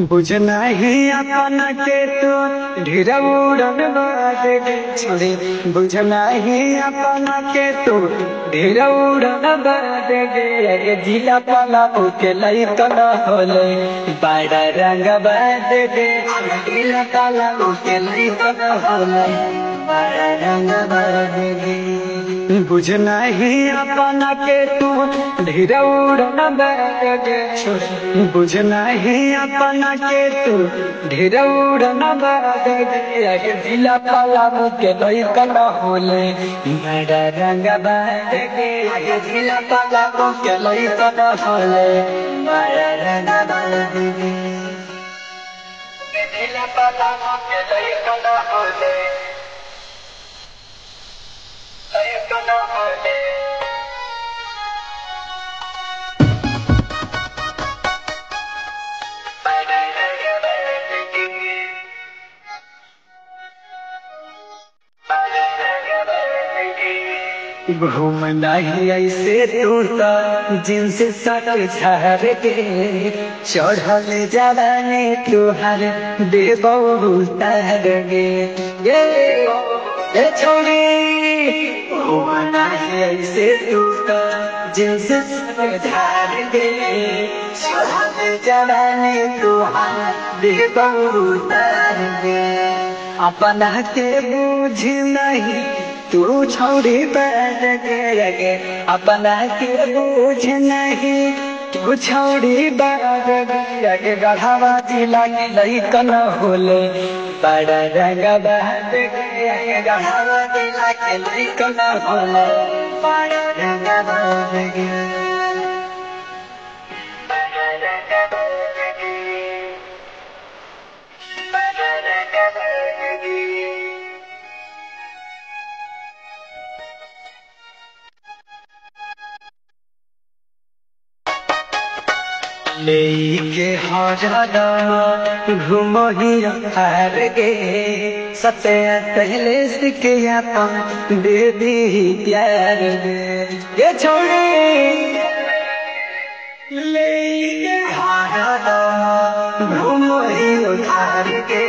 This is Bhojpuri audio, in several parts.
बुझ नहीं अपन के तू ढेरा उड़न बाजे छोड़ी बुझ नहीं अपन के तू ढेरा उड़न बाजे गे जिला पाला के लई तना होले बड़ा रंग बाजे गे जिला पाला के लई तना होले बड़ा रंग बाजे गे बुझ नहीं अपन के तू ढेरा उड़न बाजे गे छोड़ी बुझ नहीं अपन के तू ढेरा उड़न बाजे गे जिला पाला के लई तना होले बड़ा रंग बाजे गे जिला पाला के लई तना होले बड़ा रंग बाजे गे जिला पाला के लई तना होले लई तना होले घूमना ही ऐसे तूता जिनसे सट झार के चढ़ल जवानी तुहार देव उतार गे ये छोड़ी घूमना ही ऐसे तूता जिनसे सट झार के चढ़ल जवानी तुहार देव उतार गे अपना के बुझ नहीं तू छोड़ी बैठ के अपना के बुझ नहीं तू छोड़ी बैठ के गढ़ावा जिला के लइकन होले बड़ा रंग बैठ के गढ़ावा जिला के लइकन होले बड़ा रंग बैठ के लेके हजारा घूमही हार गे सत्य पहले सीखे अपन दे दी प्यार गे ये छोड़ी लेके हजारा घूमही हार गे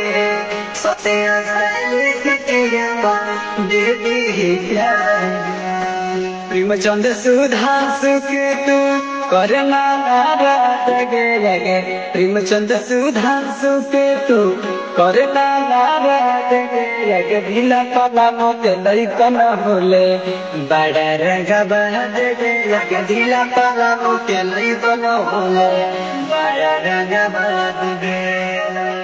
सत्य पहले सीखे अपन दे दी प्यार गे प्रेमचंद सुधा सुख तू करना नाराज गे प्रेमचंद सुधा सुके तू करना नाराज गे ढीला पाला मोके लइकन होले बड़ा रंग बाजे गे ढीला पाला मोके लइकन होले बड़ा रंग बाजे गे।